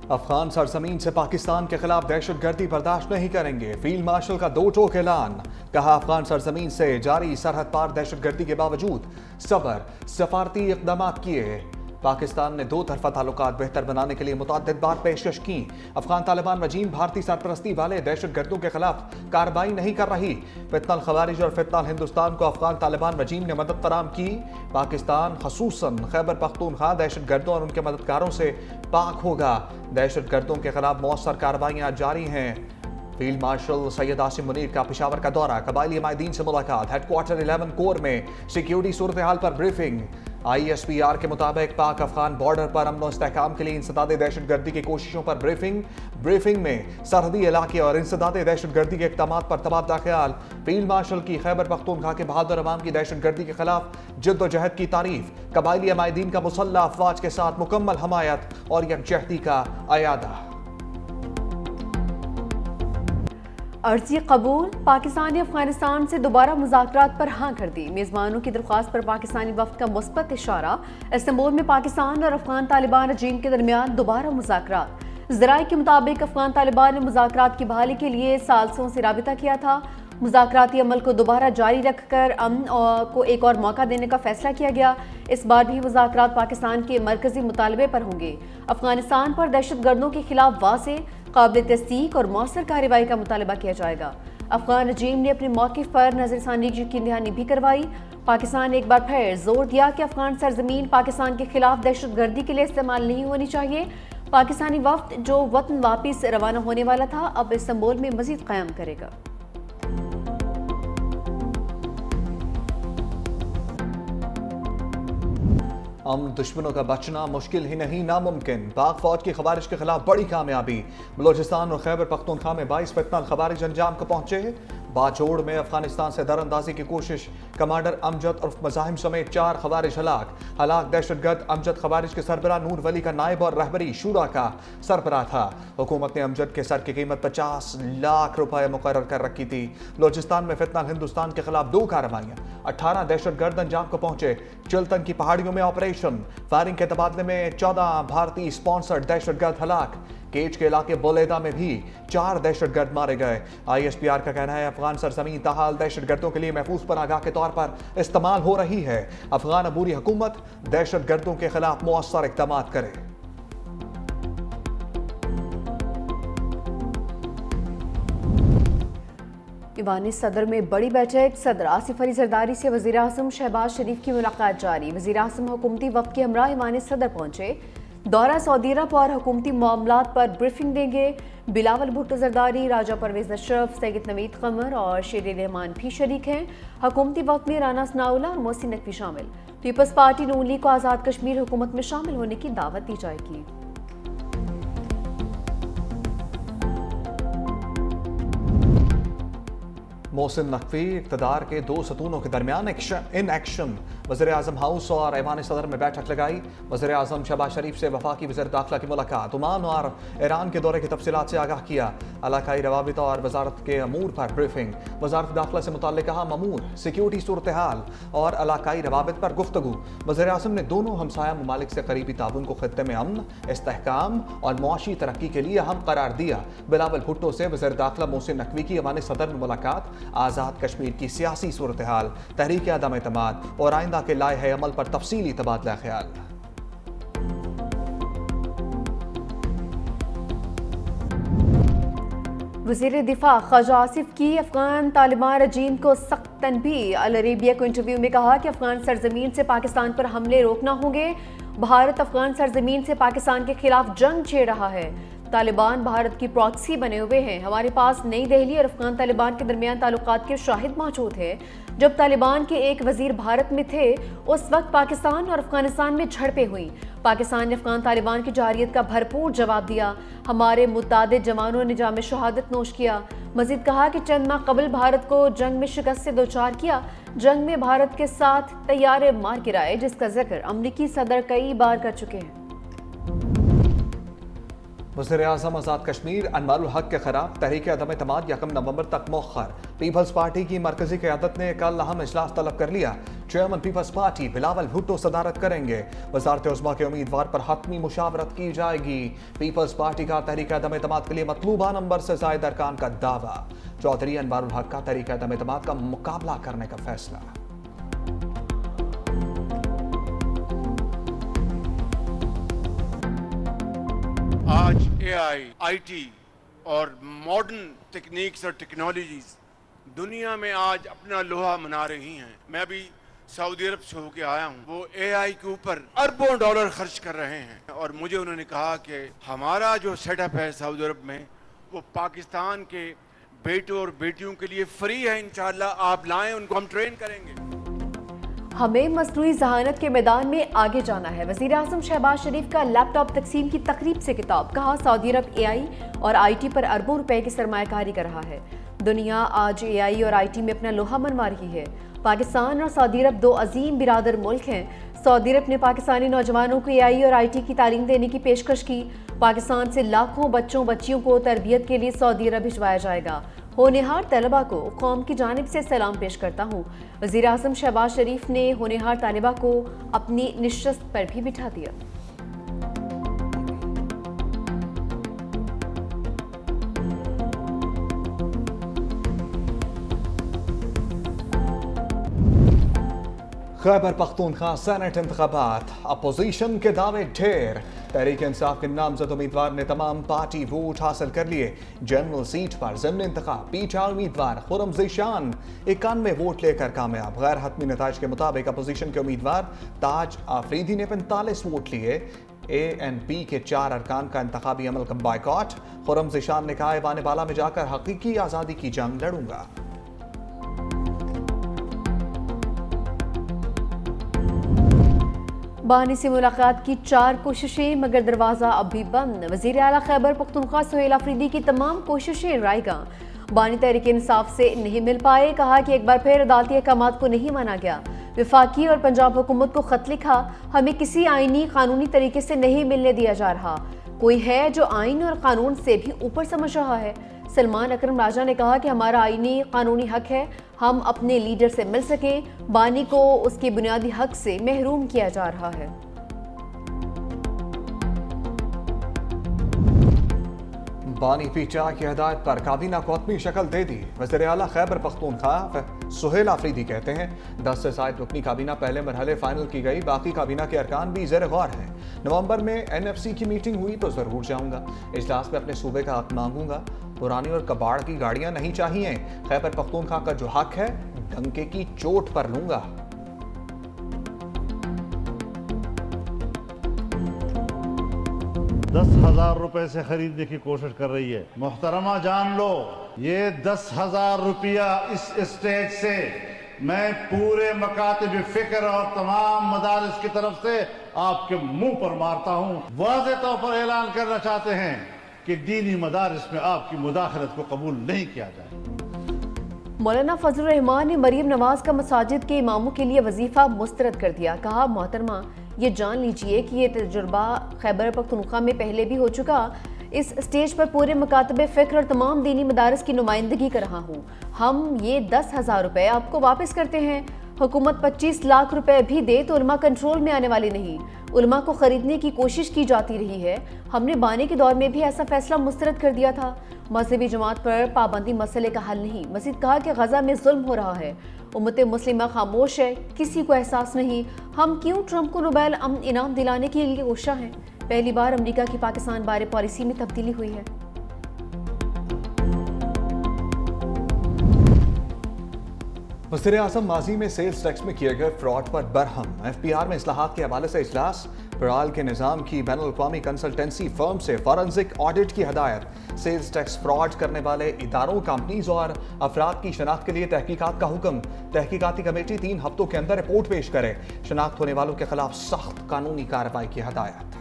अफगान सरजमीन से पाकिस्तान के खिलाफ दहशतगर्दी बर्दाश्त नहीं करेंगे। फील्ड मार्शल का दो टोक ऐलान। कहा, अफगान सरजमीन से जारी सरहद पार दहशतगर्दी के बावजूद सफारती इकदाम किए। पाकिस्तान ने दो तरफा ताल्लुकात बेहतर बनाने के लिए मुतअद्दिद बार पेशकश की। अफगान तालिबान रजीम भारतीय सरपरस्ती वाले दहशतगर्दों के खिलाफ कार्रवाई नहीं कर रही। फितनल खवारिज और फितनल हिंदुस्तान को अफगान तालिबान रजीम ने मदद फराम की। पाकिस्तान खसूसन खैबर पख्तूनख्वा दहशतगर्दों और उनके मददगारों से पाक होगा। दहशतगर्दों के खिलाफ मौसर कार्रवाइयाँ जारी हैं। फील्ड मार्शल सैयद आसिम मुनीर का पेशावर का दौरा। कबायली माहिदीन से मुलाकात। हेडक्वार्टर 11 कोर में सिक्योरिटी सूरत हाल पर ब्रीफिंग। ISPR के मुताबिक पाक अफगान बॉर्डर पर अमन इस्तेहकाम के लिए इंसदादे दहशतगर्दी की कोशिशों पर ब्रीफिंग में सरहदी इलाके और इंसदादे दहशतगर्दी के इक़दाम पर तबादला ख्याल। फील्ड मार्शल की खैबर पख्तूनख्वा के बहादुर अवाम की दहशतगर्दी के खिलाफ जिद्दोजहद की तारीफ। कबायली माहिदीन का मुसल्लह अफवाज के साथ मुकम्मल हमायत और यकजहती का अयादा। अर्जी कबूल। पाकिस्तान ने अफगानिस्तान से दोबारा मुज़ाकरात पर हाँ कर दी। मेज़बानों की दरख्वास्त पर पाकिस्तानी वफ़द का मुस्बत इशारा। इस्तांबुल में पाकिस्तान और अफगान तालिबान रजीम के दरमियान दोबारा मुज़ाकरात। ज़राए के मुताबिक अफगान तालिबान ने मुज़ाकरात की बहाली के लिए सालसों से राबिता किया था। मुज़ाकराती अमल को दोबारा जारी रखकर अमन को एक और मौका देने का फैसला किया गया। इस बार भी मुज़ाकरात पाकिस्तान के मरकजी मुतालबे पर होंगे। अफगानिस्तान पर दहशतगर्दों के खिलाफ वाज़ेह, काबिल तस्दीक और मौसर कार्रवाई का मुतालबा किया जाएगा। अफगान रजीम ने अपने मौक़िफ़ पर नज़रसानी की यकीन दहानी भी करवाई। पाकिस्तान ने एक बार फिर जोर दिया कि अफगान सरजमीन पाकिस्तान के खिलाफ दहशतगर्दी के लिए इस्तेमाल नहीं होनी चाहिए। पाकिस्तानी वफ़द जो वतन वापस रवाना होने वाला था, अब इस्तांबुल में मज़ीद क़याम करेगा। अमन दुश्मनों का बचना मुश्किल ही नहीं नामुमकिन। पाक फौज की खवारिज के खिलाफ बड़ी कामयाबी। बलोचिस्तान और खैबर पख्तूनख्वा में 22 फितनल खवारिज अंजाम को पहुंचे। बाजोड़ में अफगानिस्तान से दरअंदाजी की कोशिश। कमांडर अमजद उर्फ मज़ाहिम समेत 4 खवारिज हलाक। दहशतगर्द अमजद खवारिज के सरबराह नूर वली का नायब और रहबरी शूरा का सरबराह था। हुकूमत ने अमजद के सर की कीमत 50 लाख रुपए मुकर्रर कर रखी थी। बलोचिस्तान में फितनल हिंदुस्तान के खिलाफ 2 कार्रवाइयाँ। 18 दहशतगर्द अंजाम को पहुंचे। चिल्तन की पहाड़ियों में ऑपरेशन। फायरिंग के तबादले में 14 भारतीय स्पॉन्सर्ड दहशतगर्द हलाक। केच के इलाके बोलेदा में भी 4 दहशतगर्द मारे गए। ISPR का कहना है, अफगान सरजमीन ताहाल दहशतगर्दों के लिए महफूज पनागाह के तौर पर इस्तेमाल हो रही है। अफगान अबूरी हुकूमत दहशतगर्दों के खिलाफ मौसर इक़दाम करे। ईवान सदर में बड़ी बैठक। सदर आसिफ अली जरदारी से वज़ीर आज़म शहबाज शरीफ की मुलाकात जारी। वज़ीर आज़म हुकूमती वफ़द के हमरा ईवान सदर पहुंचे। दौरा सऊदी अरब और हुकूमती मामलात पर ब्रीफिंग देंगे। बिलावल भुट्टो जरदारी, राजा परवेज अशरफ, सैयद नवीद कमर और शेर रहमान भी शरीक हैं। हुकूमती वफ़द में राना सनाउल्लाह और मोहसिन नकवी शामिल। पीपल्स पार्टी नून लीग को आज़ाद कश्मीर हुकूमत में शामिल होने की दावत दी जाएगी। मोहसिन नकवी इक़्तिदार के 2 सतूनों के दरमियान इन एक्शन। वज़ीर आज़म हाउस और ऐवान सदर में बैठक लगाई। वज़ीर आज़म शहबाज शरीफ से वफाकी वज़ीर दाखिला की मुलाकात। ओमान और ईरान के दौरे की तफसीलात से आगाह किया। इलाकाई रवाबित और वजारत के अमूर पर ब्रीफिंग। वजारत दाखिला से मुताल्लिक़ कहा ममूर, सिक्योरिटी सूरत हाल और इलाकाई रवाबित पर गुफ्तगू। वज़ीर आज़म ने दोनों हमसाया ममालिक से करीबी ताउन को खित्ते में अमन, इस्तेहकाम और मुआशी तरक्की के लिए अहम करार दिया। बिलावल भुट्टो से वज़ीर दाखिला मोहसिन नकवी की ऐवान सदर में मुलाकात। आज़ाद कश्मीर की सियासी सूरत हाल, तहरीक अदम एतमाद और आइंदा के लाए अमल पर तफसीली तबादला ख्याल। वज़ीर दिफा ख्वाजा आसिफ की अफगान तालिबान रजीम को सख्त तनबीह। अल अरेबिया को इंटरव्यू में कहा कि अफगान सरजमीन से पाकिस्तान पर हमले रोकना होंगे। भारत अफगान सरजमीन से पाकिस्तान के खिलाफ जंग छेड़ रहा है। तालिबान भारत की प्रॉक्सी बने हुए हैं। हमारे पास नई दिल्ली और अफगान तालिबान के दरमियान ताल्लुकात के शाहिद मौजूद हैं। जब तालिबान के एक वजीर भारत में थे, उस वक्त पाकिस्तान और अफगानिस्तान में झड़पें हुई। पाकिस्तान ने अफगान तालिबान की जारियत का भरपूर जवाब दिया। हमारे मुतादिद जवानों ने जाम शहादत नोश किया। मजीद कहा कि चंद माह कबल भारत को जंग में शिकस्त से दोचार किया। जंग में भारत के साथ तैयारे मार गिराए, जिसका जिक्र अमरीकी सदर कई बार कर चुके हैं। वज़ीर आज़म आज़ाद कश्मीर अनवारुल हक के खिलाफ तहरीक अदम एतमाद 1 नवंबर तक मौखर। पीपल्स पार्टी की मरकजी क़यादत ने कल अहम इजलास तलब कर लिया। चेयरमैन पीपल्स पार्टी बिलावल भुट्टो सदारत करेंगे। वज़ारत उज़्मा के उम्मीदवार पर हतमी मुशावरत की जाएगी। पीपल्स पार्टी का तहरीक अदम एतमाद के लिए मतलूबा नंबर से ज़ायद अरकान का दावा। चौधरी अनवारुल हक का तहरीक अदम एतमाद का मुकाबला करने का फैसला। आज एआई, आईटी और मॉडर्न टेक्निक्स और टेक्नोलॉजीज दुनिया में आज अपना लोहा मना रही हैं। मैं अभी सऊदी अरब से होके आया हूँ। वो एआई के ऊपर अरबों डॉलर खर्च कर रहे हैं और मुझे उन्होंने कहा कि हमारा जो सेटअप है सऊदी अरब में वो पाकिस्तान के बेटों और बेटियों के लिए फ्री है। इंशाअल्लाह आप लाएं, उनको हम ट्रेन करेंगे। हमें मसनूई जहानत के मैदान में आगे जाना है। वज़ीर आज़म शहबाज शरीफ का लैपटॉप तकसीम की तकरीब से खिताब। कहा, सऊदी अरब एआई और आईटी पर अरबों रुपए की सरमायाकारी कर रहा है। दुनिया आज एआई और आईटी में अपना लोहा मनवा रही है। पाकिस्तान और सऊदी अरब दो अजीम बिरादर मुल्क हैं। सऊदी अरब ने पाकिस्तानी नौजवानों को एआई और आईटी की तालीम देने की पेशकश की। पाकिस्तान से लाखों बच्चों बच्चियों को तरबियत के लिए सऊदी अरब भिजवाया जाएगा। होनहार तलबा को कौम की जानिब से सलाम पेश करता हूँ। वज़ीर आज़म शहबाज शरीफ ने होनहार तालिबा को अपनी निशस्त पर भी बिठा दिया। खैबर पख्तूनख्वा सेनेट इंतखाबात, अपोजिशन के दावे ढेर। तहरीक इंसाफ के नामजद उम्मीदवार ने तमाम पार्टी वोट हासिल कर लिए। जनरल सीट पर ज़िम्न इंतखाब पीटीआई उम्मीदवार खुर्रम ज़ीशान 91 वोट लेकर कामयाब। गैर हतमी नताइज के मुताबिक अपोजिशन के उम्मीदवार ताज आफरीदी ने 45 वोट लिए। ANP के 4 अरकान का इंतखाबी अमल का बाइकॉट। खुर्रम ज़ीशान ने कहा, ऐवान बाला में जाकर हकीकी आज़ादी की जंग लड़ूंगा। बानी से मुलाकात की 4 कोशिशें मगर दरवाज़ा अब भी बंद। वज़ीर आला खैबर पख्तूनख्वा सुहेल अफरीदी की तमाम कोशिशें रायगा। बानी तहरीक इंसाफ से नहीं मिल पाए। कहा कि एक बार फिर अदालती अहकामात को नहीं माना गया। वफाकी और पंजाब हुकूमत को खत लिखा, हमें किसी आईनी कानूनी तरीके से नहीं मिलने दिया जा रहा। कोई है जो आइन और कानून से भी ऊपर समझ रहा है। सलमान अकरम राजा ने कहा कि हमारा आईनी कानूनी हक है हम अपने लीडर से मिल सकें। बानी को उसके बुनियादी हक से महरूम किया जा रहा है। बानी पीटीआई की हदायत पर काबीना को अपनी शक्ल दे दी। वज़ीर आला खैबर पख्तूनख्वा सुहेल अफरीदी कहते हैं 10 से ज़ायद रुकनी काबीना पहले मरहले फाइनल की गई, बाकी काबीना के अरकान भी ज़ेर गौर हैं। नवंबर में NFC की मीटिंग हुई तो ज़रूर जाऊंगा। इजलास में अपने सूबे का हक मांगूंगा। पुरानी और कबाड़ की गाड़ियां नहीं चाहिए। खैबर पख्तूनख्वा का जो हक है डंके की चोट पर लूंगा। ₹10,000 से खरीदने की कोशिश कर रही है। मोहतरमा जान लो, ये 10,000 रुपया इस स्टेज से मैं पूरे मकातिब फिक्र और तमाम मदारिस की तरफ से आपके मुंह पर मारता हूं। वाज़ेह तौर पर ऐलान करना चाहते हैं कि दीनी मदारिस में आपकी मुदाखलत को कबूल नहीं किया जाए। मौलाना फजलुर रहमान ने मरीम नवाज का मसाजिद के इमामों के लिए वजीफा मुस्तरद कर दिया। कहा, मोहतरमा ये जान लीजिए कि ये तजुर्बा खैबर पख्तूनख्वा में पहले भी हो चुका। इस स्टेज पर पूरे मकातबे फ़िक्र और तमाम दीनी मदारिस की नुमाइंदगी कर रहा हूँ। हम ये 10,000 रुपये आपको वापस करते हैं। हुकूमत 25 लाख रुपए भी दे तो उलमा कंट्रोल में आने वाली नहीं। उलमा को खरीदने की कोशिश की जाती रही है। हमने बानी के दौर में भी ऐसा फैसला मुस्तरद कर दिया था। मजहबी जमात पर पाबंदी मसले का हल नहीं। मज़ीद कहा कि गजा में जुल्म हो रहा है। उम्मत मुस्लिमा खामोश है, किसी को एहसास नहीं। हम क्यों ट्रंप को नोबेल अमन इनाम दिलाने के लिए कोशा हैं। पहली बार अमेरिका की पाकिस्तान बारे पॉलिसी में तब्दीली हुई है। वज़ीर आज़म माजी में सेल्स टैक्स में किए गए फ्रॉड पर बरहम। FPR में इस्लाहात के हवाले से इजलास। पराल के निज़ाम की बैनुल-अक़वामी कंसल्टेंसी फर्म से फॉरेंसिक ऑडिट की हदायत। सेल्स टैक्स फ्रॉड करने वाले इदारों, कंपनीज और अफराद की शनाख्त के लिए तहकीकात का हुक्म। तहकीकाती कमेटी 3 हफ्तों के अंदर रिपोर्ट पेश करे। शनाख्त होने वालों के खिलाफ सख्त कानूनी कार्रवाई की हदायत।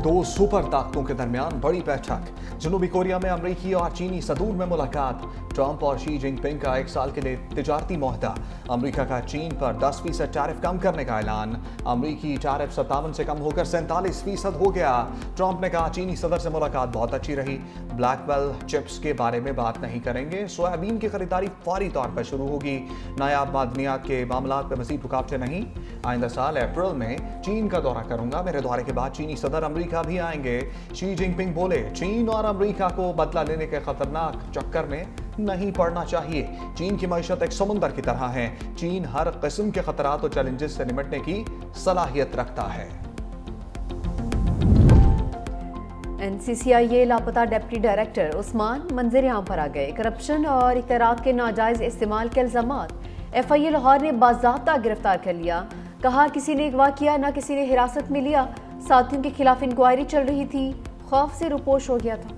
दो सुपर ताकतों के दरमियान बड़ी बैठक। जनूबी कोरिया में अमरीकी और चीनी सदूर में मुलाकात। ट्रंप और शी जिनपिंग का 1 साल के लिए तिजारती मुआहदा। अमरीका का चीन पर 10% टैरिफ कम करने का ऐलान। अमरीकी टैरिफ 57 से कम होकर 47% हो गया। ट्रंप ने कहा चीनी सदर से मुलाकात बहुत अच्छी रही। ब्लैकवेल चिप्स के बारे में बात नहीं करेंगे। सोयाबीन की खरीदारी फौरी तौर पर शुरू होगी। नायाब मादनियात के मामलात पर मजीद रुकावटें नहीं। आइंदा साल अप्रैल में चीन का दौरा करूंगा। मेरे दौरे के बाद चीनी सदर अमरीका भी आएंगे। शी जिनपिंग बोले चीन और अमरीका को बदला लेने के खतरनाक चक्कर में नहीं पड़ना चाहिए। चीन की मईशत एक समुंदर की तरह है। चीन हर किस्म के खतरात और चैलेंजेस से निपटने की सलाहियत रखता है। NCCIA लापता डिप्टी डायरेक्टर उस्मान मंजर-ए-आम पर आ गए। करप्शन और इख्तियारात के नाजायज इस्तेमाल के इल्जामात। FIA लाहौर ने बाज़ाब्ता गिरफ्तार कर लिया। कहा किसी ने अगवा किया, न किसी ने हिरासत में लिया। साथियों के खिलाफ इंक्वायरी चल रही थी। खौफ से रुपोश हो गया था।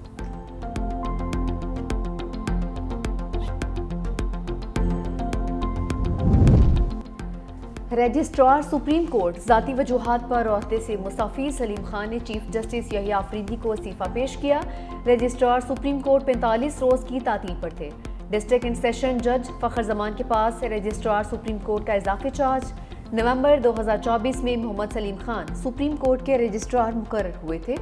रजिस्ट्रार सुप्रीम कोर्ट जाती वजूहात पर ओहदे से मुस्तफी सलीम खान ने चीफ जस्टिस यहिया आफरीदी को इस्तीफा पेश किया। रजिस्ट्रार सुप्रीम कोर्ट 45 रोज की तातील पर थे। डिस्ट्रिक्ट एंड सेशन जज फखर जमान के पास रजिस्ट्रार सुप्रीम कोर्ट का इजाफी चार्ज। नवंबर 2024 में मोहम्मद सलीम खान सुप्रीम कोर्ट के रजिस्ट्रार मुकर्रर हुए थे।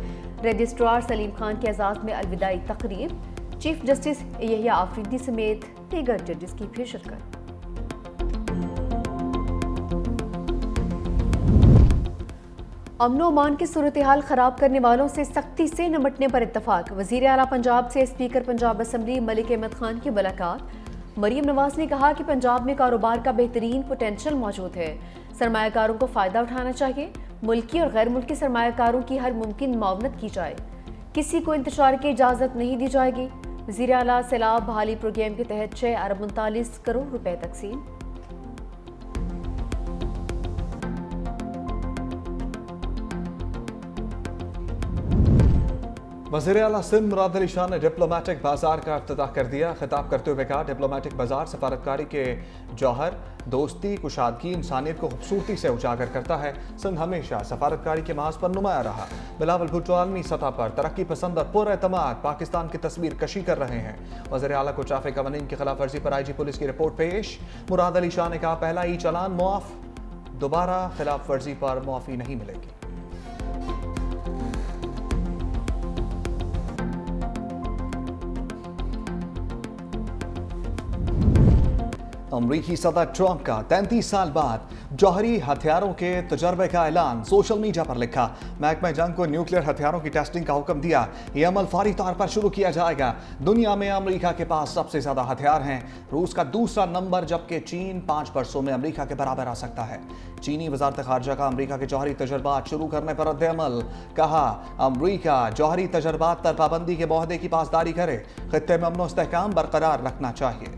रजिस्ट्रार सलीम खान के एजाज़ में अलविदाई तकरीब। चीफ जस्टिस यहिया आफरीदी समेत दीगर जजेस की भी शिरकत। अमन अमान की सूरत हाल खराब करने वालों से सख्ती से निपटने पर इत्तफाक। वज़ीर आला पंजाब से स्पीकर पंजाब असम्बली मलिक अहमद खान की मुलाकात। मरीम नवाज ने कहा कि पंजाब में कारोबार का बेहतरीन पोटेंशियल मौजूद है। सरमायाकारों को फ़ायदा उठाना चाहिए। मुल्की और गैर मुल्की सरमायाकारों की हर मुमकिन मुआवनत की जाए। किसी को इंतशार की इजाज़त नहीं दी जाएगी। वज़ीर आला सैलाब बहाली प्रोग्राम के तहत 6 अरब 39 करोड़ रुपए तकसीम। वज़ीर आला सिंध मुराद अली शाह ने डिप्लोमेटिक बाजार का इफ्तिताह कर दिया। खिताब करते हुए कहा डिप्लोमेटिक बाजार सफारतकारी के जौहर दोस्ती कुशादगी इंसानियत को खूबसूरती से उजागर करता है। सिंध हमेशा सफारतकारी के महाज पर नुमाया रहा। बिलावल भुट्टो आलमी सतह पर तरक्की पसंद और पुरएतमाद पाकिस्तान की तस्वीर कशी कर रहे हैं। वज़ीर आला को ट्रैफिक कवानीन की खिलाफ वर्जी पर IG पुलिस की रिपोर्ट पेश। मुराद अली शाह ने कहा पहला ही चालान मुआफ, दोबारा खिलाफ वर्जी पर मुआफ़ी नहीं मिलेगी। अमरीकी सदर ट्रंप का 33 साल बाद जौहरी हथियारों के तजर्बे का ऐलान। सोशल मीडिया पर लिखा महकमा जंग को न्यूक्लियर हथियारों की टेस्टिंग का हुक्म दिया। यह अमल फौरी तौर पर शुरू किया जाएगा। दुनिया में अमरीका के पास सबसे ज्यादा हथियार हैं। रूस का दूसरा नंबर, जबकि चीन 5 वर्षों में अमरीका के बराबर आ सकता है। चीनी वजारत खारजा का अमरीका के जौहरी तजर्बात शुरू करने पर रद्द-ए-अमल। कहा अमरीका जौहरी तजर्बात पर पाबंदी के मुआहदे की पासदारी करे। खित्ते में अमन व इस्तेहकाम बरकरार रखना चाहिए।